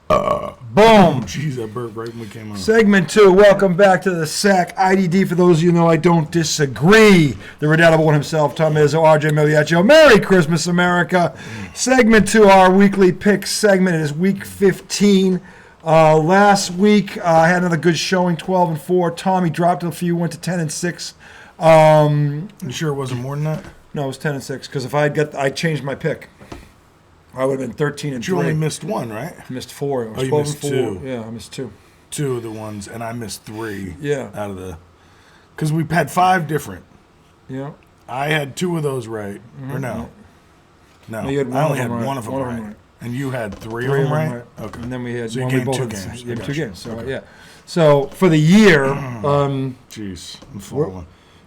Boom. Jeez, that burp right when we came on. Segment 2. Welcome back to the SEC. IDD, for those of you who know I don't disagree. The redoubtable one himself, Tom Izzo, RJ Miliaccio. Merry Christmas, America. Segment 2, our weekly pick segment. It is week 15. Last week, I had another good showing, 12-4. Tommy dropped a few, went to 10-6. You sure it wasn't more than that? No, it was 10-6, because if I changed my pick, I would have been 13-3. You only missed one, right? I missed 4. It was you 12 missed and 4. 2. Yeah, I missed 2. 2 of the ones, and I missed 3. Yeah. Out of the... Because we had 5 different. Yeah. I had 2 of those right. Mm-hmm. Or no? No, you had I only had right. one of them right. And you had 3 of them right? Okay. And then we had so one. You gained both 2 games. You had 2 games. So, okay. yeah. So, for the year... Jeez, I'm falling.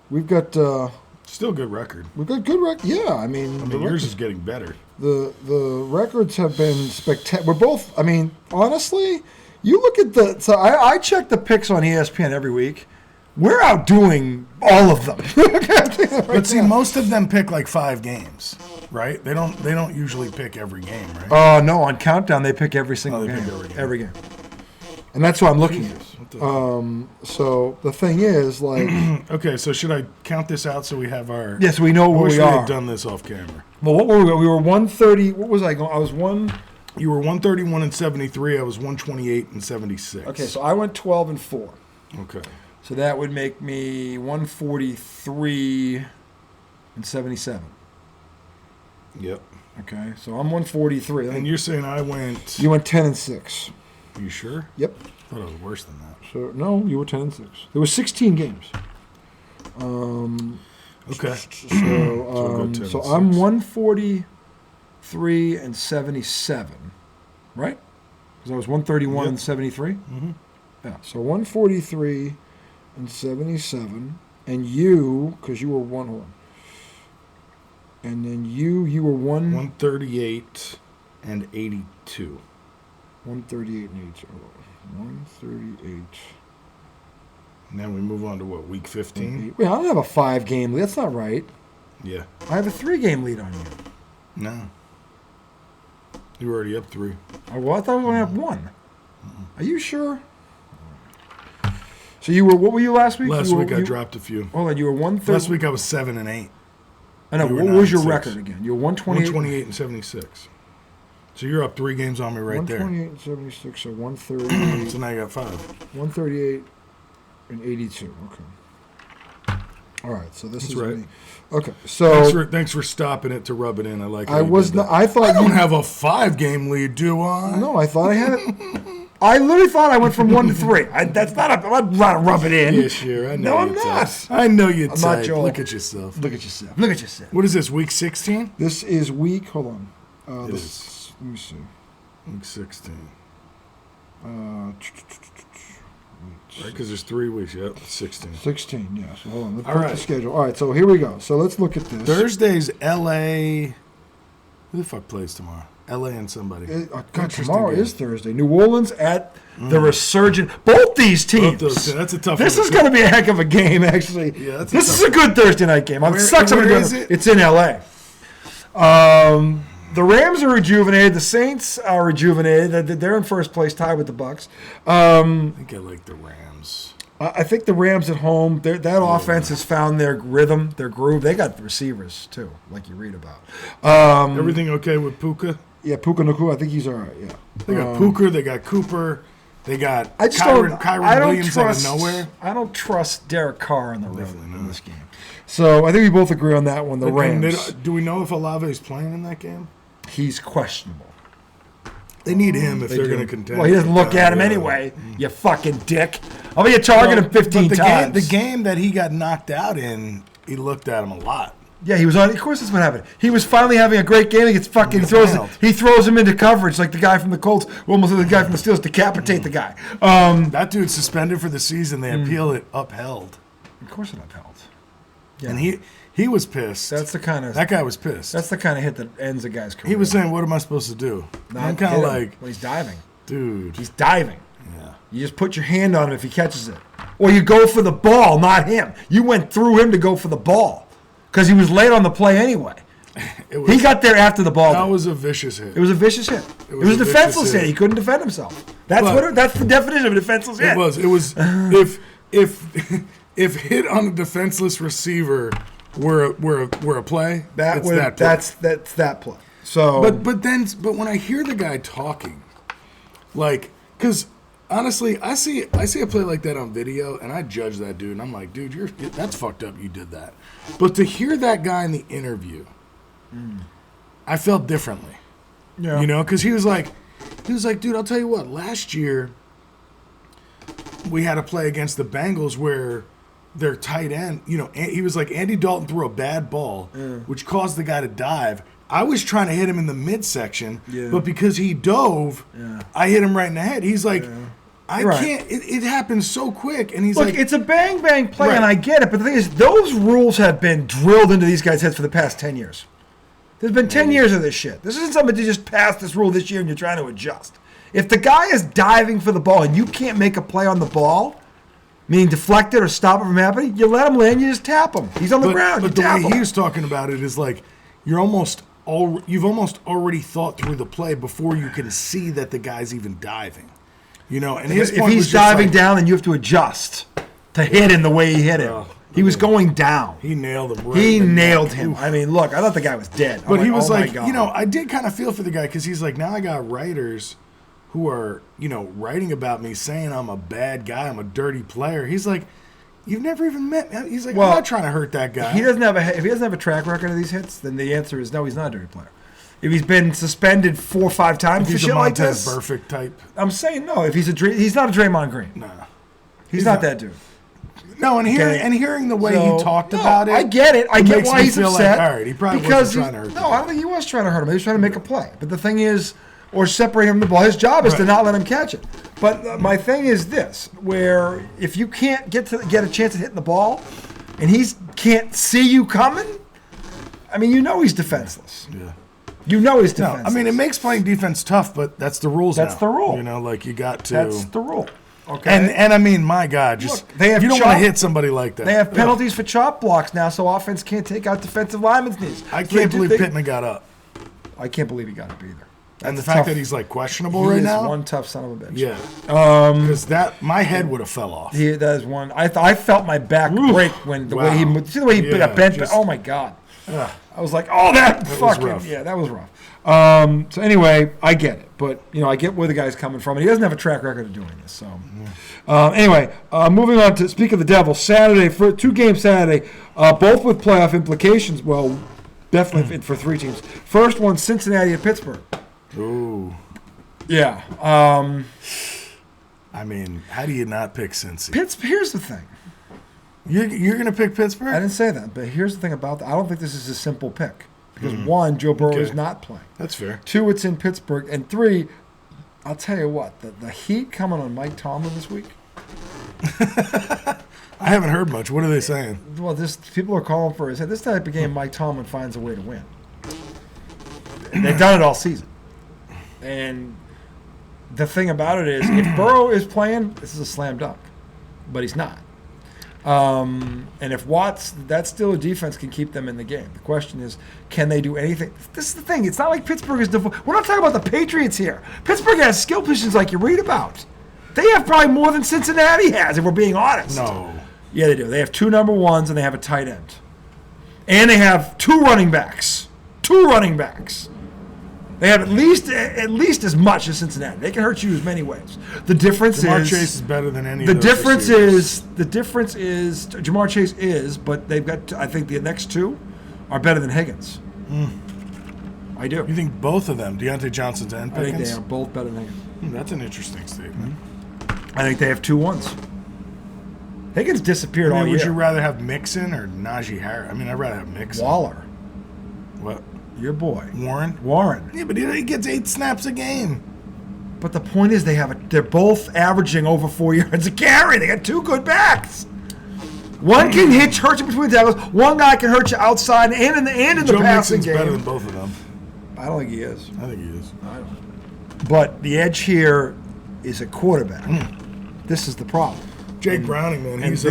We've got... Still good record. We've got good record. Yeah, I mean yours is getting better. The records have been spectacular. We're both, I mean, honestly, you look at the... So I check the picks on ESPN every week. We're outdoing all of them. But see, most of them pick like 5 games, right? They don't usually pick every game, right? No, on Countdown they pick every single game. Every game. And that's what I'm looking at. So the thing is, like... Okay, so should I count this out so we have our... Yes, we know where we are. We had done this off camera. Well, what were we? We were 130... What was I going? I was 1... You were 131-73. I was 128-76. Okay, so I went 12-4. Okay. So that would make me 143-77. Yep. Okay, so I'm 143. And you're saying I went... You went 10-6. Are you sure? Yep. I thought it was worse than that. So no, you were 10-6. There were 16 games. Okay. So I'm 143-77, right? Because I was 131-73. Mm-hmm. Yeah. So 143-77, and you, because you were one. Hold on. And then you were 138-82. 138 and 82. 138. And then we move on to what, week 15? Wait, I don't have a 5-game lead. That's not right. Yeah. I have a 3-game lead on you. No. You were already up 3. Oh, well, I thought we were going to have 1. Are you sure? So you were, what were you last week? Last week I dropped a few. Hold on, you were 130. Last week I was 7-8. I know. What was your record again? You were 128. 128-76. So you're up 3 games on me right 128-76, so 130. So now you got 5. 138 and 82. Okay. All right. So this is right. me. Okay. So thanks for stopping it to rub it in. I like. I was not. I thought I don't have a 5-game lead, do I? No, I thought I had it. I literally thought I went from 1 to 3. That's not. I'm not rub it in. Yeah, sure. I know. No, I'm not. I know you. I'm not Joel. Look at yourself. Look at yourself. Look at yourself. What is this? Week 16? This is week. Hold on. It is. Let me see. Week 16. Right, because there's 3 weeks. Yep, 16. 16, yeah. So hold on. Let's All put right. the schedule. All right, so here we go. So let's look at this. Thursday's L.A. Who the fuck plays tomorrow? L.A. and somebody. God, tomorrow is Thursday. New Orleans at the Resurgent. Both these teams. That's a tough This one. is going to be a heck of a game, actually. Yeah, this is a good Thursday night game. Where is it? It's in L.A. The Rams are rejuvenated. The Saints are rejuvenated. They're in first place, tied with the Bucs. I think I like the Rams. I think the Rams at home, that offense has found their rhythm, their groove. They got the receivers, too, like you read about. Everything okay with Puka? Yeah, Puka Nacua, I think he's all right, yeah. They got Puka, they got Cooper, they got Kyron Williams out of nowhere. I don't trust Derek Carr on the road in this game. So I think we both agree on that one, the Rams. Do we know if Olave is playing in that game? He's questionable. They need him if they're going to contend. Well, he doesn't look at him anyway, you fucking dick. I'll be targeting him 15 times. The game that he got knocked out in, he looked at him a lot. Yeah, he was on. Of course, that's what happened. He was finally having a great game. He gets fucking he throws him into coverage like the guy from the Colts, almost like the guy from the Steelers, decapitate the guy. That dude's suspended for the season. They appeal it upheld. Of course, it upheld. Yeah. And he was pissed. That guy was pissed. That's the kind of hit that ends a guy's career. He was saying, "What am I supposed to do?" I'm kind of like, well, he's diving, dude. He's diving. Yeah. You just put your hand on him if he catches it, or you go for the ball, not him. You went through him to go for the ball. Because he was late on the play anyway. He got there after the ball. That was a vicious hit. It was a vicious hit. It was a defenseless hit. He couldn't defend himself. That's the definition of a defenseless hit. It was if hit on a defenseless receiver were a play, that's that play. So, but when I hear the guy talking, like, because honestly, I see a play like that on video, and I judge that dude, and I'm like, dude, that's fucked up. You did that. But to hear that guy in the interview, I felt differently. Yeah. You know, because he was like, dude, I'll tell you what. Last year, we had a play against the Bengals where their tight end, you know, he was like, Andy Dalton threw a bad ball, which caused the guy to dive. I was trying to hit him in the midsection, but because he dove, I hit him right in the head. He's like, I can't. It happens so quick, and he's Look, like, it's a bang bang play, and I get it. But the thing is, those rules have been drilled into these guys' heads for the past 10 years. There's been 10 years of this shit. This isn't something to just pass this rule this year and you're trying to adjust. If the guy is diving for the ball and you can't make a play on the ball, meaning deflect it or stop it from happening, you let him land, you just tap him. He's on the ground. But the way he was talking about it is like you've almost already thought through the play before you can see that the guy's even diving. You know, and his if he's diving down, then you have to adjust to hit him the way he hit him. He was going down. He nailed him. He nailed him. I mean, look, I thought the guy was dead. But he was like, you know, I did kind of feel for the guy because he's like, now I got writers who are, you know, writing about me saying I'm a bad guy, I'm a dirty player. He's like, you've never even met me. He's like, I'm not trying to hurt that guy. If he doesn't have a track record of these hits, then the answer is no, he's not a dirty player. If he's been suspended 4 or 5 times for shit like this, he's a perfect type. I'm saying no. If he's not a Draymond Green. No, he's not that dude. No, and hearing the way he talked about it, I get it. I get why he's upset. Like, all right, he probably wasn't trying to hurt him. No, I don't think he was trying to hurt him. He was trying to make a play. But the thing is, or separate him from the ball. His job is to not let him catch it. But my thing is this: where if you can't get a chance at hitting the ball, and he can't see you coming, I mean, you know he's defenseless. Yeah. You know he's defenseless. No, I mean, it makes playing defense tough, but that's the rules. That's the rule. You know, like you got to. That's the rule. Okay. And I mean, my God, just look, you don't want to hit somebody like that. They have penalties for chop blocks now, so offense can't take out defensive linemen's knees. I can't believe Pittman got up. I can't believe he got up either. And the fact that he's like questionable right now. He is one tough son of a bitch. Yeah. Because my head would have fell off. That is one. I felt my back break when the way he see the way he got bent. Oh my God. I was like, oh, that fucking rough. Yeah, that was rough. So anyway, I get it, but you know, I get where the guy's coming from, and he doesn't have a track record of doing this. So anyway, moving on to speak of the Devils. Saturday, for 2 games Saturday, both with playoff implications. Well, definitely for 3 teams. First one, Cincinnati at Pittsburgh. Ooh. Yeah. I mean, how do you not pick Cincy? Here's the thing. You're going to pick Pittsburgh? I didn't say that, but here's the thing about that. I don't think this is a simple pick. Because 1, Joe Burrow is not playing. That's fair. 2, it's in Pittsburgh. And 3, I'll tell you what, the heat coming on Mike Tomlin this week. I haven't heard much. What are they saying? Well, people are calling for this type of game, Mike Tomlin finds a way to win. And they've done it all season. And the thing about it is, if Burrow is playing, this is a slam dunk. But he's not. And if Watts, that's still a defense can keep them in the game. The question is, can they do anything? This is the thing. It's not like Pittsburgh is we're not talking about the Patriots here. Pittsburgh has skill positions like you read about. They have probably more than Cincinnati has, if we're being honest. No. Yeah, they do. They have 2 number 1s and they have a tight end. And they have 2 running backs. 2 running backs. They have at least as much as Cincinnati. They can hurt you as many ways. The difference Jamar is Chase is better than any. The difference is Jamar Chase is, but they've got. I think the next 2 are better than Higgins. I do. You think both of them, Deontay Johnson and Pickens? I think they are both better than Higgins. That's an interesting statement. I think they have 2 1s. Higgins disappeared all year. Would you rather have Mixon or Najee Harris? I mean, I'd rather have Mixon. Waller. What? Your boy. Warren. Yeah, but he gets 8 snaps a game. But the point is they're both averaging over 4 yards a carry. They got 2 good backs. One can hurt you between the tackles. One guy can hurt you outside and in the passing game. Better than both of them. I don't think he is. I think he is. I don't. But the edge here is a quarterback. This is the problem. Jake Browning, man, he's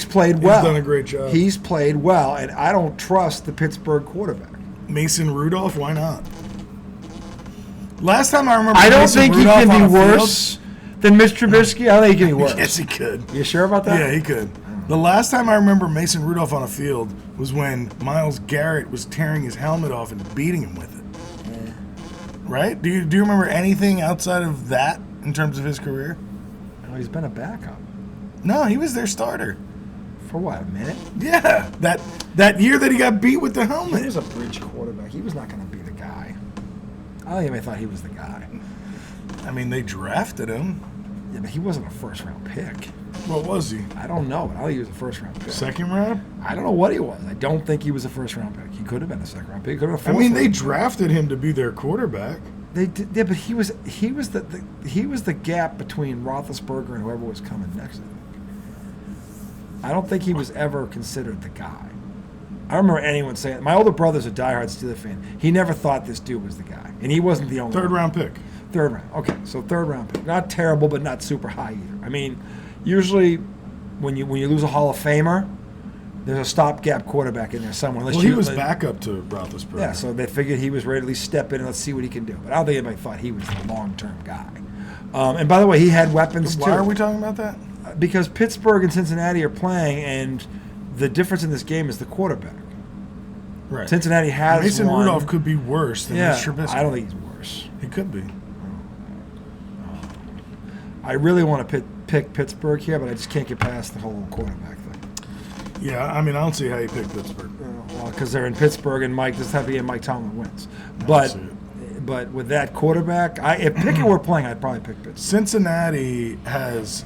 played well. He's done a great job. He's played well, and I don't trust the Pittsburgh quarterback. Mason Rudolph, why not? Last time I remember, I don't Mason think Rudolph he can on be a worse than Mitch Trubisky. I don't think he can be worse. Yes, he could. You sure about that? Yeah, he could. The last time I remember Mason Rudolph on a field was when Myles Garrett was tearing his helmet off and beating him with it. Yeah. Right? Do you remember anything outside of that in terms of his career? Oh, he's been a backup. No, he was their starter. For what, a minute? Yeah, that year that he got beat with the He helmet. was a bridge quarterback. He was not going to be the guy. I don't even thought he was the guy. I mean, they drafted him. Yeah, but he wasn't a first-round pick. What was he? I don't know. I don't think he was a first-round pick. Second round? I don't know what he was. I don't think he was a first-round pick. He could have been a second-round pick. He could have been a I mean, fourth-round they pick. drafted him to be their quarterback. They did, yeah, but he was the gap between Roethlisberger and whoever was coming next. I don't think he was ever considered the guy. I don't remember anyone saying. My older brother's a diehard Steelers fan. He never thought this dude was the guy, and he wasn't the only Third one. round pick. Third round. Okay, so third round pick. Not terrible, but not super high either. I mean, usually when you lose a Hall of Famer, there's a stopgap quarterback in there somewhere. Well, he was backup to Roethlisberger. Yeah, so they figured he was ready to at least step in and let's see what he can do. But I don't think anybody thought he was the long-term guy. And by the way, he had weapons too. Why are we talking about that? Because Pittsburgh and Cincinnati are playing, and the difference in this game is the quarterback. Right. Cincinnati has Mason one. Rudolph could be worse than Mitch Trubisky. I don't think he's worse. He could be. I really want to pick Pittsburgh here, but I just can't get past the whole quarterback thing. Yeah, I mean, I don't see how you pick Pittsburgh. Well, because they're in Pittsburgh, and this time of year Mike Tomlin wins. I see But with that quarterback, if Pickett were playing, I'd probably pick Pittsburgh. Cincinnati has,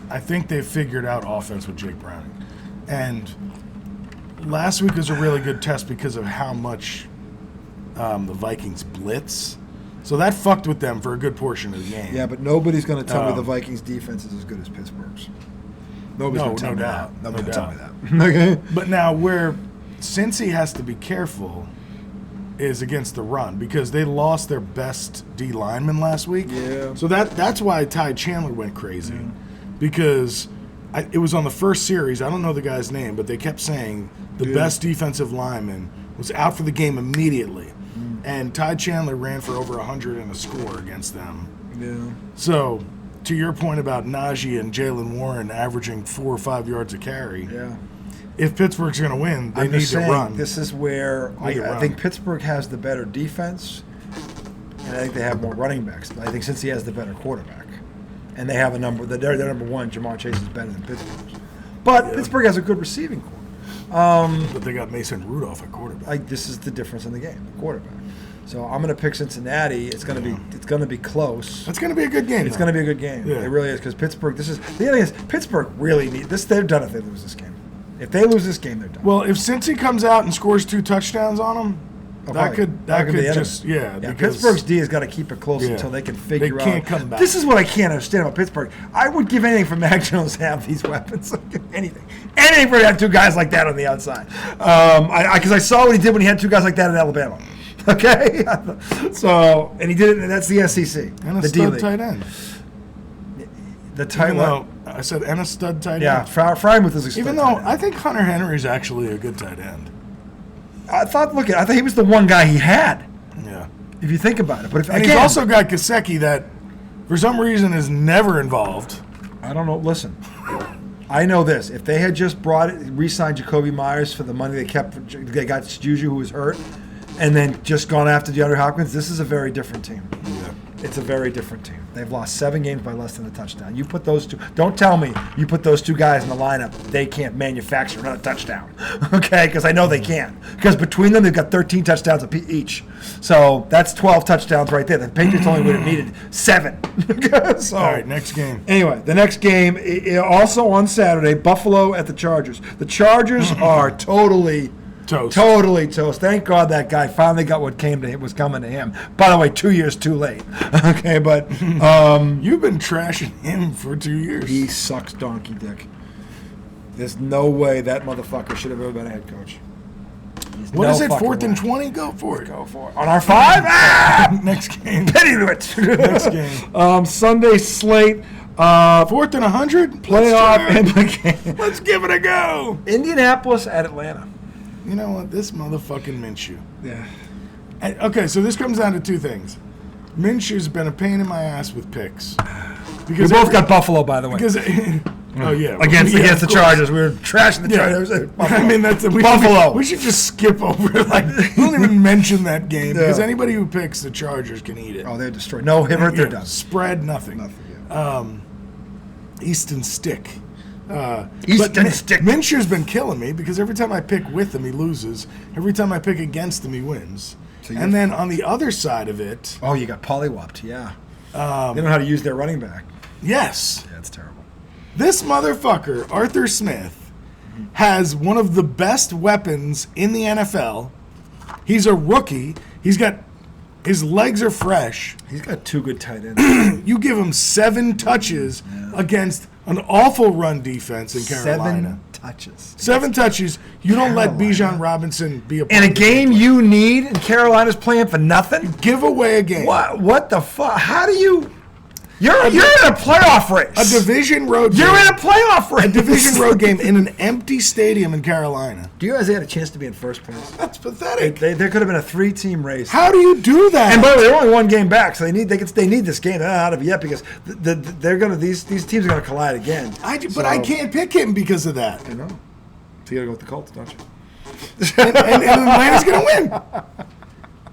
I think they've figured out offense with Jake Browning. And last week was a really good test because of how much the Vikings blitz. So that fucked with them for a good portion of the game. Yeah, but nobody's going to tell me the Vikings' defense is as good as Pittsburgh's. Nobody's going to tell me that. Nobody's going to tell me that. Okay. But now where Cincy has to be careful is against the run because they lost their best D lineman last week. Yeah. So that's why Ty Chandler went crazy because it was on the first series. I don't know the guy's name, but they kept saying the best defensive lineman was out for the game immediately. And Ty Chandler ran for over 100 and a score against them. Yeah. So, to your point about Najee and Jalen Warren averaging 4 or 5 yards a carry, if Pittsburgh's going to win, they need to run. This is where I think Pittsburgh has the better defense, and I think they have more running backs. But I think since he has the better quarterback, and they have a number, they're number one. Jamar Chase is better than Pittsburgh, but Pittsburgh has a good receiving core. But they got Mason Rudolph at quarterback. This is the difference in the game, the quarterback. So I'm going to pick Cincinnati. It's going to be close. It's going to be a good game. It's going to be a good game. Yeah. It really is because Pittsburgh. The other thing is Pittsburgh really need this. They're done if they lose this game. If they lose this game, they're done. Well, if Cincy comes out and scores 2 touchdowns on them, that could just because Pittsburgh's D has got to keep it close until they can figure out. They can't come back. This is what I can't understand about Pittsburgh. I would give anything for Mac Jones to have these weapons. anything for to have 2 guys like that on the outside. Because I saw what he did when he had 2 guys like that in Alabama. Okay, so and he did it. And that's the SEC And a the stud D-League. tight end. The tight end. I said and a stud tight end. Yeah, Frymouth is a stud Even tight though end. I think Hunter Henry is actually a good tight end. I thought he was the one guy he had. Yeah. If you think about it, but And he's also got Gesicki that, for some reason, is never involved. I don't know. Listen, I know this. If they had just re-signed Jacoby Myers for the money they got Juju who was hurt, and then just gone after DeAndre Hopkins, this is a very different team. Yeah. It's a very different team. They've lost 7 games by less than a touchdown. You put those 2. Don't tell me you put those 2 guys in the lineup. They can't manufacture another touchdown, okay? Because I know they can. Because between them, they've got 13 touchdowns each. So that's 12 touchdowns right there. The Patriots only would have needed 7. So, All right, next game. Anyway, the next game, also on Saturday, Buffalo at the Chargers. The Chargers are totally toast. Thank God that guy finally got what was coming to him. By the way, 2 years too late. Okay, but You've been trashing him for 2 years. he sucks donkey dick. There's no way that motherfucker should have ever been a head coach. What is it? 4th and 20? Go for it. Go for it. On our 5? Ah! Next game. Pity to it. Next game. Sunday slate. 4th and 100? Playoff implication. Let's give it a go. Indianapolis at Atlanta. You know what? This motherfucking Minshew. Yeah. Okay, so this comes down to two things. Minshew's been a pain in my ass with picks. We both got Buffalo, by the way. Because oh yeah, Against the of course. Chargers. We were trashing the Chargers. I mean, Buffalo. We should just skip over. Like, we don't even mention that game because anybody who picks the Chargers can eat it. Oh, they're destroyed. No, Hibbert, they're done. Spread, nothing. Easton Stick. Stick. Minshew's been killing me because every time I pick with him, he loses. Every time I pick against him, he wins. So and then on the other side of it... Oh, you got pollywopped, yeah. They don't know how to use their running back. Yes. Yeah, it's terrible. This motherfucker, Arthur Smith, has one of the best weapons in the NFL. He's a rookie. His legs are fresh. He's got two good tight ends. You give him 7 touches against an awful run defense in Carolina. 7 touches. 7 touches. You don't let Bijan Robinson be a part in a of the game you need, and Carolina's playing for nothing? Give away a game. What the fuck? How do you... You're in a playoff race. A division road game. You're in a playoff race. A division road game in an empty stadium in Carolina. Do you realize they had a chance to be in first place? That's pathetic. There could have been a 3-team race. How do you do that? And by the way, they're only 1 game back, so they need this game. They're not out of it yet because these teams are gonna collide again. But I can't pick him because of that. I know. So you gotta go with the Colts, don't you? and Atlanta's gonna win.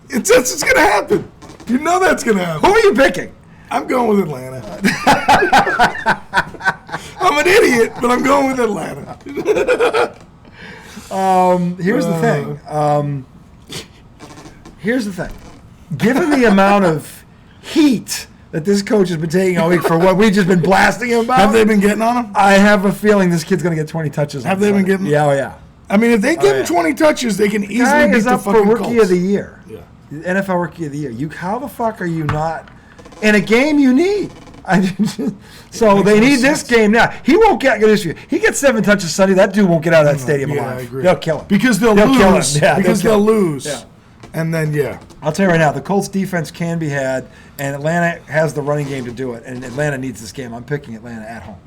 It's gonna happen. You know that's gonna happen. Who are you picking? I'm going with Atlanta. I'm an idiot, but I'm going with Atlanta. Here's the thing. Given the amount of heat that this coach has been taking all week for what we've just been blasting him about, have they been getting on him? I have a feeling this kid's going to get 20 touches. Have they been getting? Yeah, oh yeah. I mean, if they give him 20 touches, they can easily beat the fucking Guy is up for Rookie Colts. of the Year. Yeah. NFL Rookie of the Year. How the fuck are you not in a game you need? So they need this game now. He won't get this year. He gets 7 touches Sunday. That dude won't get out of that stadium alive. I agree. They'll kill him because they'll lose. Kill him. Yeah, because they'll lose. Yeah. And then I'll tell you right now, the Colts defense can be had, and Atlanta has the running game to do it. And Atlanta needs this game. I'm picking Atlanta at home.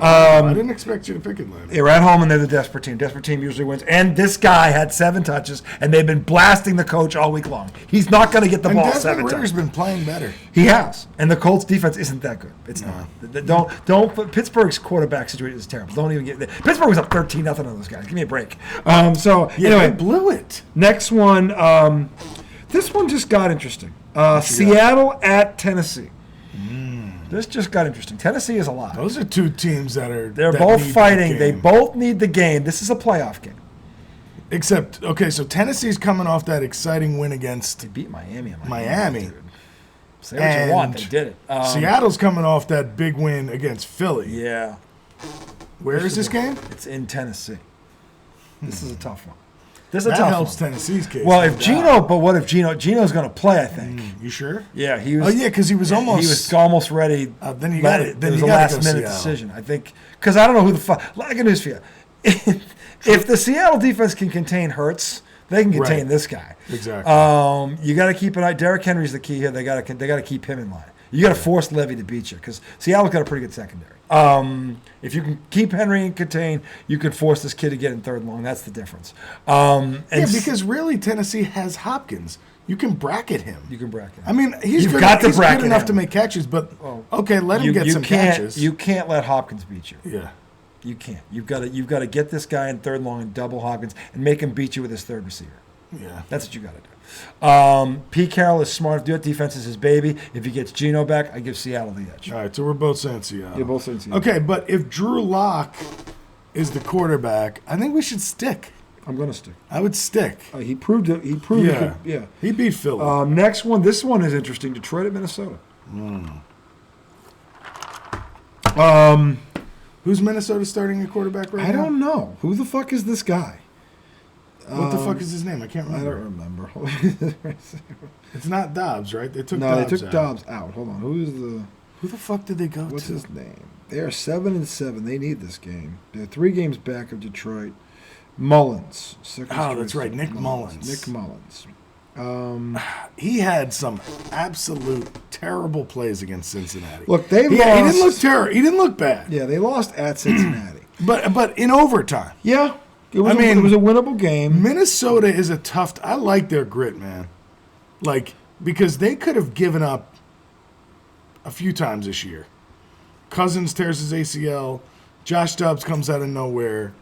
I didn't expect you to pick Atlanta. They're at home, and they're the desperate team. Desperate team usually wins. And this guy had 7 touches, and they've been blasting the coach all week long. He's not going to get the ball 7 times. Ritter's been playing better. He has, and the Colts defense isn't that good. It's not. Don't. Pittsburgh's quarterback situation is terrible. Don't even get. Pittsburgh was up 13-0 on those guys. Give me a break. Anyway, they blew it. Next one. This one just got interesting. Seattle at Tennessee. This just got interesting. Tennessee is a lot. Those are 2 teams They're both fighting. They both need the game. This is a playoff game. Except, okay, so Tennessee's coming off that exciting win against... They beat Miami. Miami. Say what you want. They did it. Seattle's coming off that big win against Philly. Yeah. Where is this game? It's in Tennessee. This is a tough one. That helps Tennessee's case. Well, what if Geno's going to play, I think. You sure? Yeah, he was. Oh, yeah, because he was almost ready. Then you got it. It was a last-minute decision, I think. Because I don't know who the fuck. I got news for you. If the Seattle defense can contain Hurts, they can contain this guy. Exactly. You got to keep an eye. Derrick Henry's the key here. They got to keep him in line. You got to force Levy to beat you because Seattle's got a pretty good secondary. If you can keep Henry in contain, you can force this kid to get in 3rd and long. That's the difference. Because really Tennessee has Hopkins. You can bracket him. I mean, he's good enough to make catches, but let him get some catches. You can't let Hopkins beat you. Yeah. You can't. You've got to get this guy in 3rd and long and double Hopkins and make him beat you with his 3rd receiver. Yeah. That's what you got to do. Pete Carroll is smart. Do it. Defense is his baby. If he gets Geno back, I give Seattle the edge. All right, so we're both saying Seattle. You're both saying Seattle. Okay, but if Drew Lock is the quarterback, I think we should stick. I'm going to stick. I would stick. He proved it. He proved it. Yeah. He beat Philly. Next one. This one is interesting. Detroit at Minnesota. Who's Minnesota starting at quarterback right now? I don't know. Who the fuck is this guy? What the fuck is his name? I can't remember. I don't remember. It's not Dobbs, right? They took Dobbs out. Hold on. Who the fuck did they go to? What's his name? They are 7-7. They need this game. They're 3 games back of Detroit. Mullins. That's right. Nick Mullins. He had some absolute terrible plays against Cincinnati. Look, they lost. He didn't look terrible. He didn't look bad. Yeah, they lost at Cincinnati. But in overtime. Yeah. It was a winnable game. Minnesota is a tough. I like their grit, man. Like, because they could have given up a few times this year. Cousins tears his ACL. Josh Dobbs comes out of nowhere.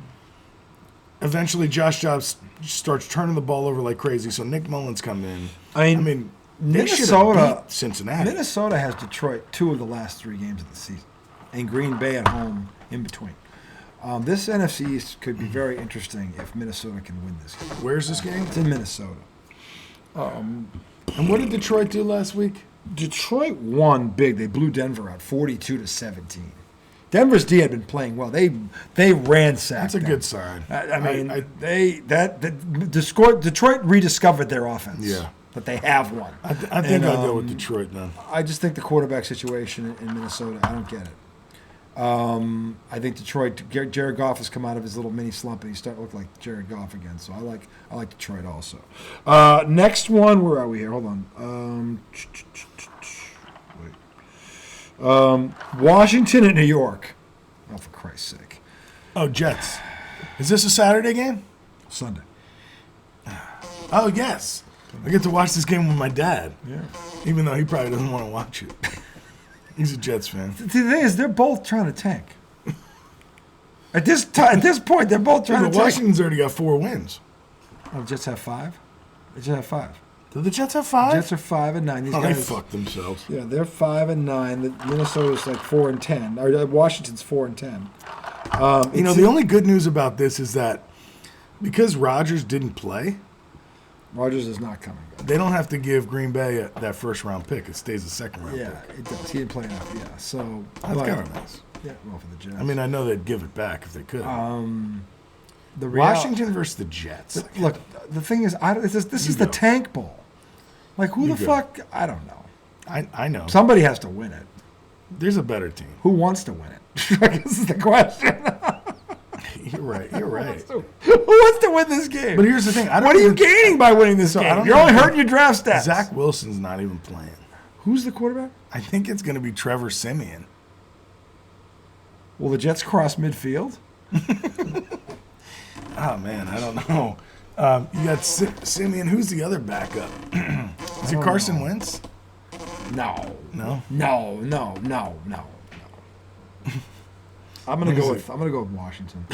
Eventually, Josh Dobbs starts turning the ball over like crazy. So Nick Mullins come in. I mean, they Minnesota, beat Cincinnati. Minnesota has Detroit 2 of the last 3 games of the season, and Green Bay at home in between. This NFC East could be very interesting if Minnesota can win this game. Where's this game? It's in Minnesota. And what did Detroit do last week? Detroit won big. They blew Denver out 42-17. Denver's D had been playing well. They ransacked. That's a good sign. Detroit rediscovered their offense. Yeah. But they have one. I think I'll go with Detroit then. I just think the quarterback situation in Minnesota, I don't get it. I think Detroit, Jared Goff has come out of his little mini slump and he's starting to look like Jared Goff again. So I like Detroit also. Next one, where are we here? Hold on. Washington and New York. Oh, for Christ's sake. Oh, Jets. Is this a Saturday game? Sunday. Oh, yes. I get to watch this game with my dad. Yeah. Even though he probably doesn't want to watch it. He's a Jets fan. The thing is, they're both trying to tank. At this point, they're both trying to tank. Washington's already got 4 wins. Oh, the Jets have 5? They just have 5. Do the Jets have 5? Jets are 5-9. These guys, they fucked themselves. Yeah, they're 5-9. The Minnesota's like 4-10. Or Washington's 4-10. The only good news about this is that because Rodgers didn't play, Rodgers is not coming back. They don't have to give Green Bay that first round pick. It stays a second round pick. Yeah, it does. He didn't play enough. Yeah, so that's kind of nice. Yeah, well for the Jets. I mean, I know they'd give it back if they could. Washington versus the Jets. Look, the thing is, this is the tank bowl. Like, who the fuck? I don't know. I know. Somebody has to win it. There's a better team. Who wants to win it? This is the question. You're right. Who wants to win this game? But here's the thing. What are you gaining by winning this game? You're only hurting your draft stats. Zach Wilson's not even playing. Who's the quarterback? I think it's going to be Trevor Siemian. Will the Jets cross midfield? Oh, man, I don't know. You got Siemian. Who's the other backup? Is it Carson Wentz? No. No? No. I'm gonna go with Washington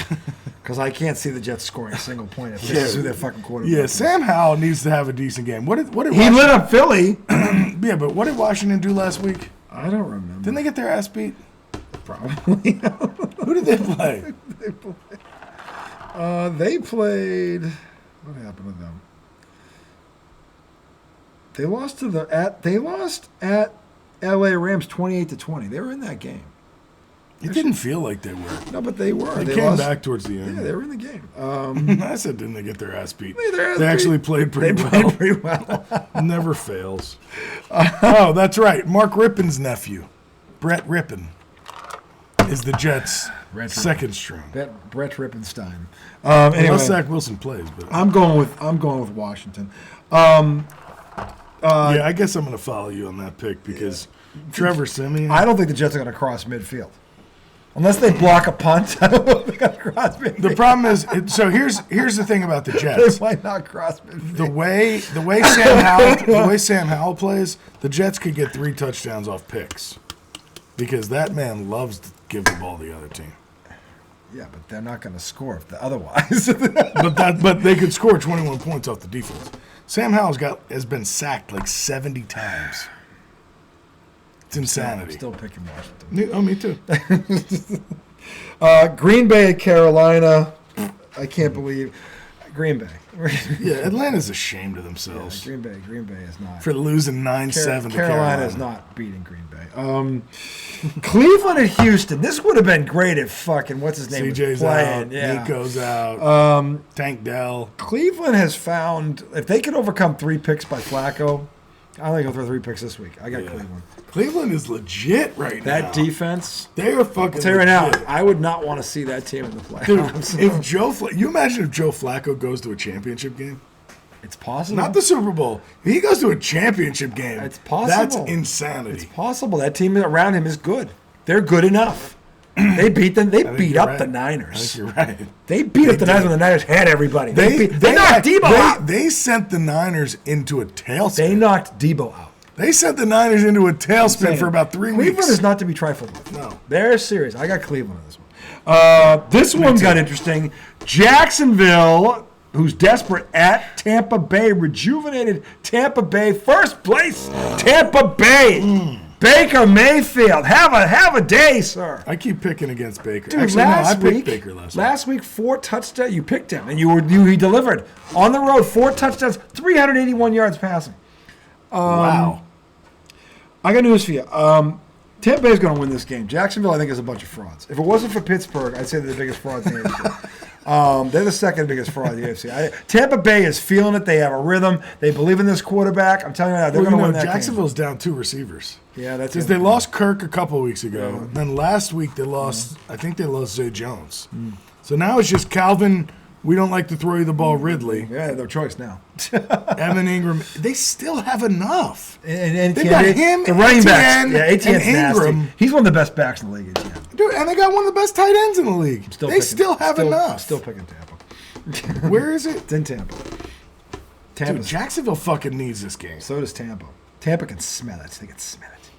because I can't see the Jets scoring a single point if this is who their fucking quarterback is. Sam Howell needs to have a decent game. What did he lit up Philly? Yeah, but what did Washington do last week? I don't remember. Didn't they get their ass beat? Probably. Who did they play? They played. What happened to them? They lost at L.A. Rams 28-20. They were in that game. It didn't feel like they were. No, but they were. They came back towards the end. Yeah, they were in the game. I said, didn't they get their ass beat? They actually played pretty well. Played pretty well. Never fails. Oh, that's right. Mark Rippon's nephew, Brett Rippon, is the Jets' second string. Brett Rippenstein. Anyway, unless Zach Wilson plays, but I'm going with Washington. I guess I'm going to follow you on that pick because Trevor Siemian. I don't think the Jets are going to cross midfield. Unless they block a punt, I don't know if they're going to cross midfield. The problem is, here's the thing about the Jets. They might not cross midfield. The way Sam Howell plays, the Jets could get 3 touchdowns off picks because that man loves to give the ball to the other team. Yeah, but they're not going to score otherwise. but they could score 21 points off the defense. Sam Howell has been sacked like 70 times. It's insanity. I'm still picking Washington. Oh, me too. Green Bay at Carolina. I can't believe Green Bay. Yeah, Atlanta's ashamed of themselves. Yeah, Green Bay is not. For losing 9-7 to Carolina. is not beating Green Bay. Cleveland at Houston. This would have been great if fucking what's his name CJ's was playing. out. Yeah. Nico's out. Tank Dell. Cleveland has found if they can overcome 3 picks by Flacco. I think he'll throw 3 picks this week. I got Cleveland. Cleveland is legit right now. That defense. They are fucking. I'll tell you right now, I would not want to see that team in the playoffs. Dude, you imagine if Joe Flacco goes to a championship game? It's possible. Not the Super Bowl. If he goes to a championship game, it's possible. That's insanity. It's possible. That team around him is good. They're good enough. They beat them. They think beat you're up right. the I Niners. think you're right. They beat up the Niners when the Niners had everybody. They knocked Debo out. They sent the Niners into a tailspin. They knocked Debo out. They sent the Niners into a tailspin for about 3 weeks. Cleveland is not to be trifled with. No. They're serious. I got Cleveland on this one. This one got interesting. Jacksonville, who's desperate at Tampa Bay, rejuvenated Tampa Bay, first place. Tampa Bay. Baker Mayfield, have a day, sir. I keep picking against Baker. Dude, Actually, last I picked week, Baker last week. Last week, 4 touchdowns. You picked him, and he delivered on the road. 4 touchdowns, 381 yards passing. Wow. I got news for you. Tampa Bay is going to win this game. Jacksonville, I think, is a bunch of frauds. If it wasn't for Pittsburgh, I'd say they're the biggest frauds in the AFC. They're the second biggest fraud in the AFC. Tampa Bay is feeling it. They have a rhythm. They believe in this quarterback. I'm telling you now, they're going to win that Jacksonville's down 2 receivers. Yeah, that's Because it. they lost Kirk a couple of weeks ago. Yeah. Then last week they lost, I think they lost Zay Jones. So now it's just Calvin, we don't like to throw you the ball, Ridley. Yeah, they have no choice now. Evan Ingram. They still have enough. And they got him, the running backs. Etienne, Yeah, Etienne's and Ingram. nasty. He's one of the best backs in the league, Etienne. Dude, and they got one of the best tight ends in the league. They still have enough. Still picking Tampa. Where is it? It's in Tampa. Dude, Jacksonville fucking needs this game. So does Tampa. Tampa can smell it. They can smell it.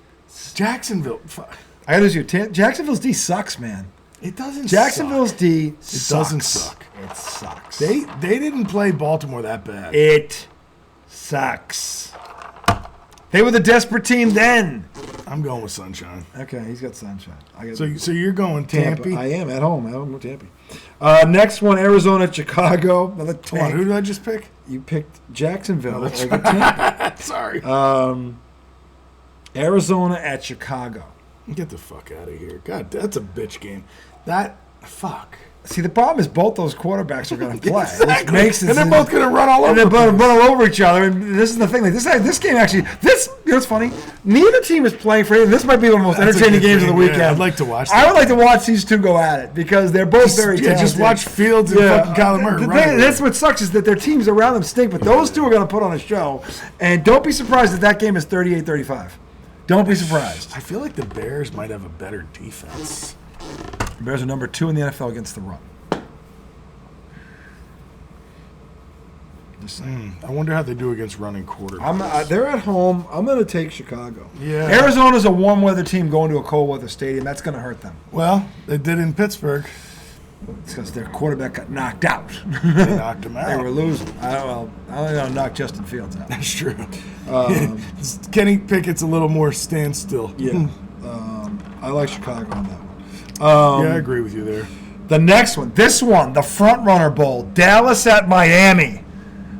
Jacksonville. I got to you. Jacksonville's D sucks, man. It doesn't Jacksonville's suck. D It sucks. doesn't suck. It sucks. They didn't play Baltimore that bad. It sucks. They were the desperate team then. I'm going with Sunshine. Okay, he's got Sunshine. So you're going Tampa? I am at home. With Tampa. Next one, Arizona, Chicago. Another tank. Come on, who did I just pick? You picked Jacksonville. Oh, that's right. Sorry. Arizona at Chicago. Get the fuck out of here. God, that's a bitch game. Fuck. See, the problem is both those quarterbacks are going to play. Exactly. Makes it, and they're both going to run all over. And they're both run all over each other. And this is the thing. Like this game actually, you know what's funny? Neither team is playing for it. This might be one of the most entertaining games of the weekend. Yeah, I'd like to watch that. I would like to watch these two go at it because they're both very talented. Just watch Fields and fucking Kyler Murray. That's what sucks is that their teams around them stink, but those two are going to put on a show. And don't be surprised that game is 38-35. Don't be surprised. I feel like the Bears might have a better defense. The Bears are number 2 in the NFL against the run. I wonder how they do against running quarterbacks. They're at home. I'm going to take Chicago. Yeah. Arizona's a warm weather team going to a cold weather stadium. That's going to hurt them. Well, they did in Pittsburgh. It's because their quarterback got knocked out. They knocked him out. They were losing. I don't know. Knock Justin Fields out. That's true. Kenny Pickett's a little more standstill. Yeah. I like Chicago on that one. Yeah, I agree with you there. The next one, the Front Runner Bowl, Dallas at Miami.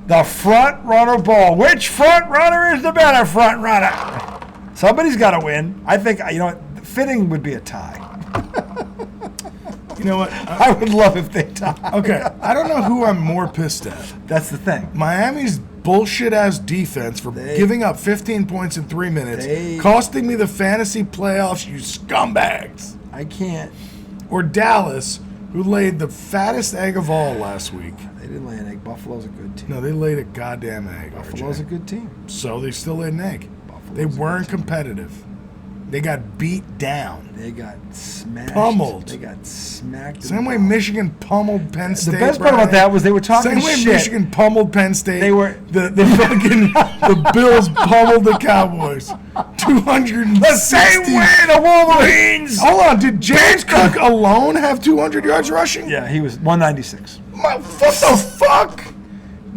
The Front Runner Bowl. Which front runner is the better front runner? Somebody's got to win. I think, fitting would be a tie. You know what? I would love if they tie. Okay, I don't know who I'm more pissed at. That's the thing. Miami's bullshit-ass defense for giving up 15 points in 3 minutes, costing me the fantasy playoffs, you scumbags. I can't. Or Dallas, who laid the fattest egg of all last week. They didn't lay an egg. Buffalo's a good team. No, they laid a goddamn egg. Buffalo's a good team. So they still laid an egg. They weren't competitive. They got beat down. They got smashed. Pummeled. They got smacked. Same way Michigan pummeled Penn State. The best part about that was they were talking shit. Same way Michigan pummeled Penn State. They were the fucking the Bills pummeled the Cowboys. 260. The same way the Wolverines. Hold on, did James Cook alone have 200 yards rushing? Yeah, he was 196. What the fuck?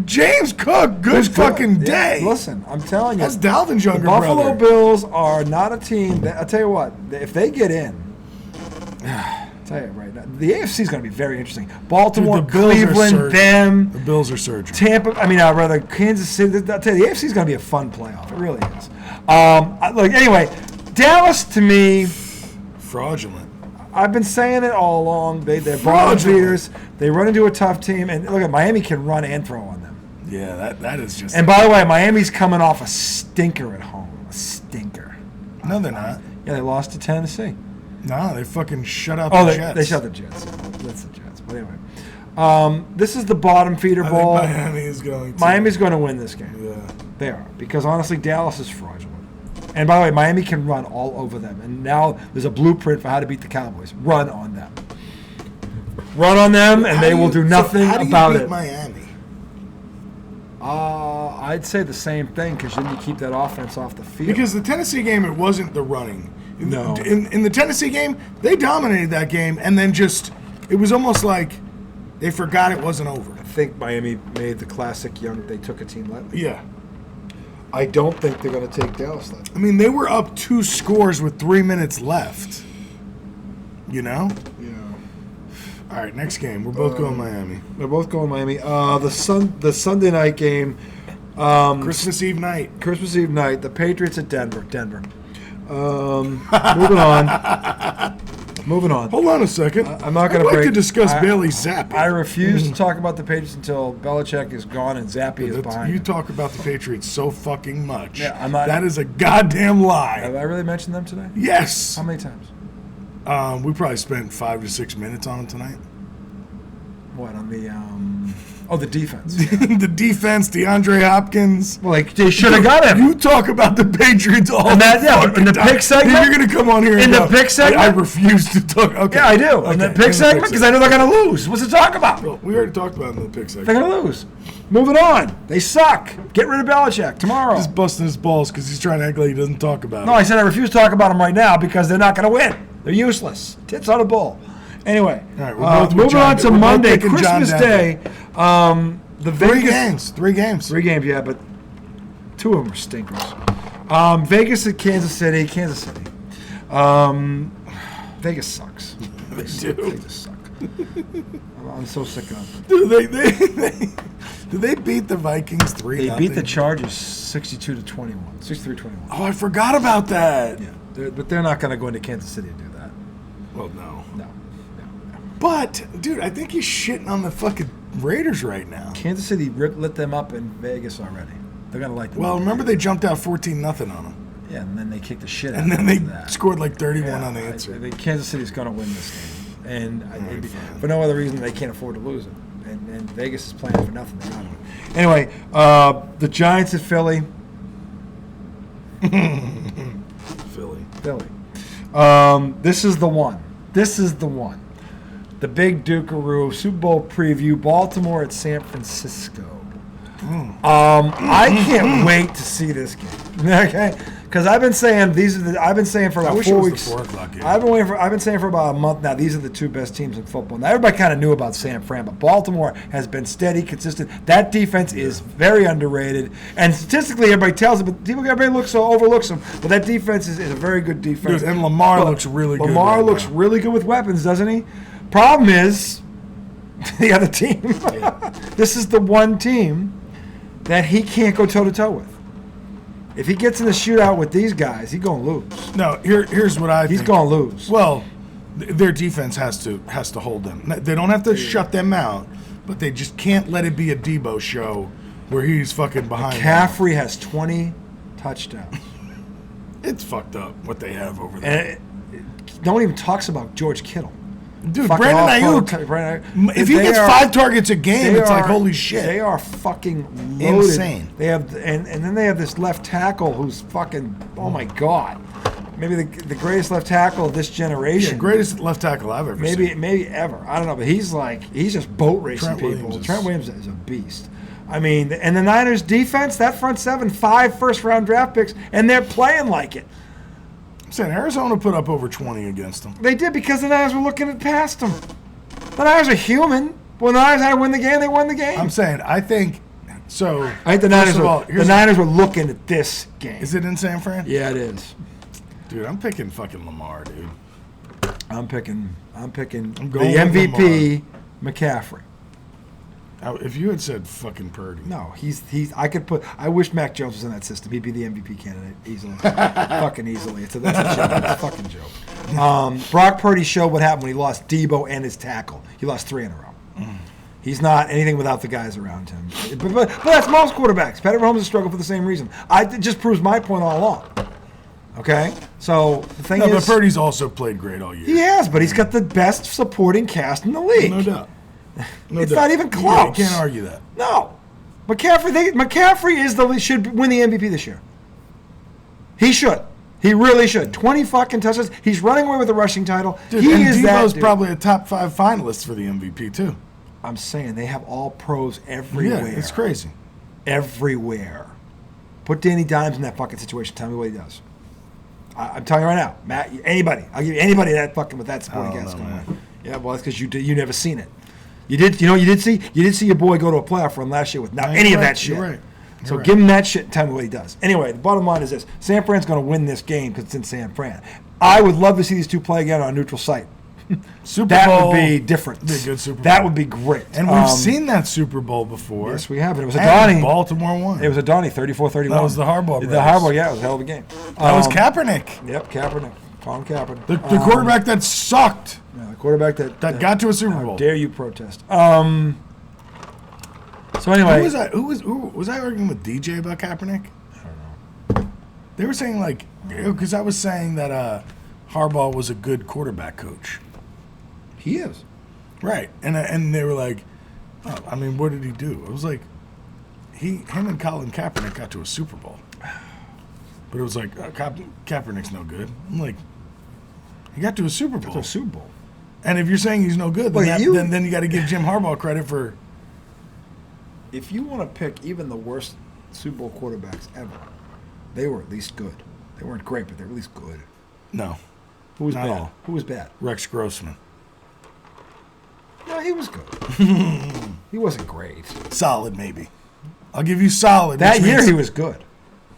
James Cook, good fucking day. Listen, I'm telling you. That's Dalvin's younger brother. The Buffalo brother. Bills are not a team that, I'll tell you what, if they get in, I'll tell you right now, the AFC is going to be very interesting. Baltimore, Dude, the Bills Cleveland, them. The Bills are surging. Tampa, rather Kansas City. I'll tell you, the AFC is going to be a fun playoff. It really is. Anyway, Dallas to me. Fraudulent. I've been saying it all along. They're bottom feeders. They run into a tough team. And look at Miami can run and throw on them. Yeah, that is just. And by the way, Miami's coming off a stinker at home. A stinker. No, they're not. Yeah, they lost to Tennessee. No, they fucking shut out the Jets. They shut the Jets. That's the Jets. But anyway, this is the bottom feeder bowl. Miami's going to win this game. Yeah. They are. Because honestly, Dallas is fraudulent. And by the way, Miami can run all over them. And now there's a blueprint for how to beat the Cowboys. Run on them. Run on them, and they will do nothing about it. Miami? I'd say the same thing because then you keep that offense off the field. Because the Tennessee game, it wasn't the running. No. In the Tennessee game, they dominated that game, and then it was almost like they forgot it wasn't over. I think Miami made the classic they took a team lightly. Yeah. I don't think they're going to take Dallas lightly. I mean, they were up 2 scores with 3 minutes left. You know? Yeah. All right, next game. We're both going Miami. They're both going Miami. The Sunday night game. Christmas Eve night. The Patriots at Denver. Moving on. Hold on a second. I'm not going I'd like to discuss Bailey Zappi. I refuse to talk about the Patriots until Belichick is gone and Zappi is behind. You talk about the Patriots so fucking much. Yeah, I'm not. That is a goddamn lie. Have I really mentioned them today? Yes. How many times? We probably spent 5 to 6 minutes on it tonight. What, on the the defense? The defense, DeAndre Hopkins. Well, they should have got him. You talk about the Patriots all in the pick segment. You're gonna come on here in the pick segment. I refuse to talk. Okay. Yeah, I do. In the pick segment because I know they're gonna lose. What's to talk about? Well, we already talked about it in the pick segment. They're gonna lose. Moving on. They suck. Get rid of Belichick tomorrow. Just busting his balls because he's trying to act like he doesn't talk about it. No, I said I refuse to talk about them right now because they're not gonna win. They're useless. Tits on a bull. Anyway, all right, moving on to Monday, Christmas Day. The Vegas, 3 games. 3 games, yeah, but 2 of them are stinkers. Vegas at Kansas City. Vegas sucks. They do. They just suck. I'm so sick of them. Dude, did they beat the Vikings 3-0? They beat the Chargers 62-21, 63-21. Oh, I forgot about that. Yeah, but they're not going to go into Kansas City to do that. Well, no. But, dude, I think he's shitting on the fucking Raiders right now. Kansas City lit them up in Vegas already. They're going to like them. Well, remember they jumped out 14-0 on them. Yeah, and then they kicked the shit out of them. And then they that. scored like 31 unanswered. I think Kansas City's going to win this game. And for no other reason, they can't afford to lose it. And Vegas is playing for nothing. They're not doing it. Anyway, the Giants at Philly. Philly. This is the one. The big Dukaroo Super Bowl preview, Baltimore at San Francisco. I can't wait to see this game. Okay, because I've been saying for about 4 weeks. I've been saying for about a month now. These are the 2 best teams in football. Now everybody kind of knew about San Fran, but Baltimore has been steady, consistent. That defense is very underrated, and statistically, everybody tells it, but everybody overlooks them. But that defense is a very good defense. Dude, and Lamar looks really good. Lamar looks really good with weapons, doesn't he? Problem is, the other team. This is the one team that he can't go toe-to-toe with. If he gets in a shootout with these guys, he's going to lose. No, here's what I think. He's going to lose. Well, their defense has to hold them. They don't have to shut them out, but they just can't let it be a Debo show where he's fucking behind McCaffrey has 20 touchdowns. It's fucked up what they have over there. And no one even talks about George Kittle. Dude, Brandon Ayuk, if he gets 5 targets a game, it's like, holy shit. They are fucking loaded. Insane. They have, and then they have this left tackle who's fucking, oh my God. Maybe the greatest left tackle of this generation. Yeah, greatest left tackle I've ever seen. Maybe ever. I don't know, but he's just boat racing people. Trent Williams is a beast. I mean, and the Niners defense, that front 7, 5 first-round draft picks, and they're playing like it. I'm saying Arizona put up over 20 against them. They did because the Niners were looking past them. The Niners are human. When the Niners had to win the game, they won the game. I'm saying, I think the Niners were looking at this game. Is it in San Fran? Yeah, it is. Dude, I'm picking fucking Lamar, dude. I'm picking the MVP, McCaffrey. If you had said fucking Purdy. No, I wish Mac Jones was in that system. He'd be the MVP candidate easily. Fucking easily. That's a joke. It's a fucking joke. Brock Purdy showed what happened when he lost Debo and his tackle. He lost 3 in a row. He's not anything without the guys around him. But that's most quarterbacks. Patrick Mahomes has struggled for the same reason. It just proves my point all along. Okay? So the thing is, but Purdy's also played great all year. He has, but he's got the best supporting cast in the league. No doubt. It's not even close. Yeah, you can't argue that. No. McCaffrey should win the MVP this year. He should. He really should. 20 fucking touchdowns. He's running away with the rushing title. Dude, he and is Debo's that probably a top 5 finalist for the MVP too. I'm saying they have all pros everywhere. Yeah, it's crazy. Everywhere. Put Danny Dimes in that fucking situation. Tell me what he does. I'm telling you right now, Matt. Anybody, I'll give you anybody that fucking with that supporting cast going on. Yeah, well, that's because you never seen it. You did. You did see your boy go to a playoff run last year with not any of that shit. You're right. So give him that shit and tell me what he does. Anyway, the bottom line is this: San Fran's going to win this game because it's in San Fran. I would love to see these two play again on a neutral site. Super Bowl would be different. Be a good Super Bowl. That would be great. And we've seen that Super Bowl before. Yes, we have. And it was a Donnie. Baltimore won. It was a Donnie, 34-31. That was the Harbaugh brothers. The Harbaugh, yeah, it was a hell of a game. That was Kaepernick. Yep, Kaepernick. Tom Kaepernick. The quarterback that sucked. Yeah, the quarterback that got to a Super Bowl. How dare you protest? So anyway, who was I arguing with DJ about Kaepernick? I don't know. They were saying because I was saying that Harbaugh was a good quarterback coach. He is. Right, and they were like, oh, I mean, what did he do? I was like, him and Colin Kaepernick got to a Super Bowl, but it was like Kaepernick's no good. I'm like, he got to a Super Bowl. Got to a Super Bowl. And if you're saying he's no good, then you got to give Jim Harbaugh credit for. If you want to pick even the worst Super Bowl quarterbacks ever, they were at least good. They weren't great, but they were at least good. No. Who was Not bad? all. Who was bad? Rex Grossman. No, he was good. He wasn't great. Solid, maybe. I'll give you solid. That year he was good.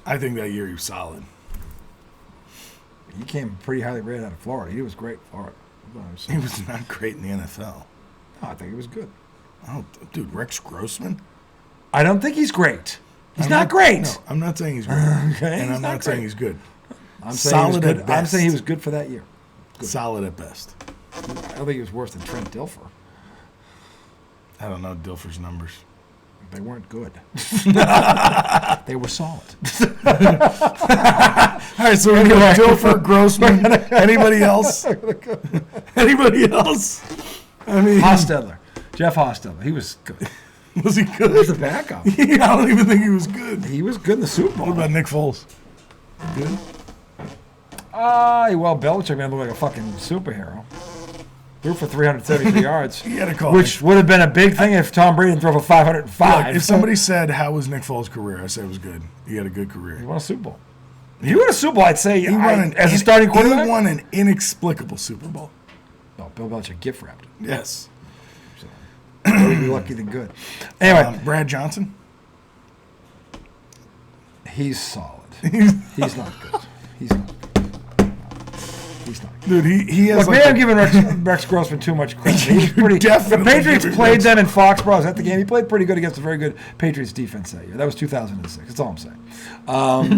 I think that year he was solid. He came pretty highly rated out of Florida. He was great in Florida. He was not great in the NFL. No, I think he was good. Oh, dude, Rex Grossman? I don't think he's great. He's not great. No, I'm not saying he's great. Okay, and I'm not saying he's good. I'm saying solid he was good. at best. I'm saying he was good for that year. Good. Solid at best. I don't think he was worse than Trent Dilfer. I don't know Dilfer's numbers. They weren't good. They were solid. All right, so we're going to Dilfer, Grossman. Anybody else? Anybody else? I mean, Hostetler. Jeff Hostetler. He was good. Was he good? He was a backup. I don't even think he was good. He was good in the Super Bowl. What about Nick Foles? Good? Well, Belichick man looked like a fucking superhero. Threw for 373 yards. He had a call. Which would have been a big thing if Tom Brady didn't throw for 505. Look, if somebody said, how was Nick Foles' career? I say it was good. He had a good career. He won a Super Bowl. If he won a Super Bowl, I'd say as a starting He quarterback. won an inexplicable Super Bowl. No, Bill Belichick gift wrapped it. Yes. So, better be lucky than good. Anyway, Brad Johnson? he's solid. He's not good. He's not good. He's not good. Dude, he has Look, maybe I'm giving Rex Grossman too much credit. He was pretty. The Patriots played them in Foxborough. I was at the game. He played pretty good against a very good Patriots defense that year. That was 2006. That's all I'm saying.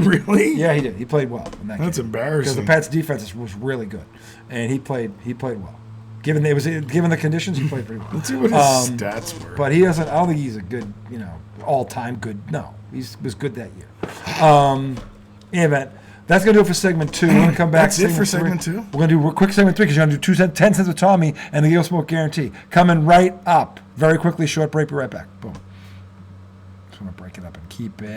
Really? Yeah, he did. He played well in that game. That's embarrassing. Because the Pats' defense was really good, and he played well. Given the conditions, he played pretty well. Let's see what his stats were. But he doesn't. I don't think he's a good, all-time good. No, he was good that year. In any event, that's going to do it for segment 2. We're going to come back. That's it for segment 2? We're going to do a quick segment 3 because you're going to do 10 cents with Tommy and the Yale Smoke Guarantee. Coming right up. Very quickly, short break. Be right back. Boom. Just want to break it up and keep it.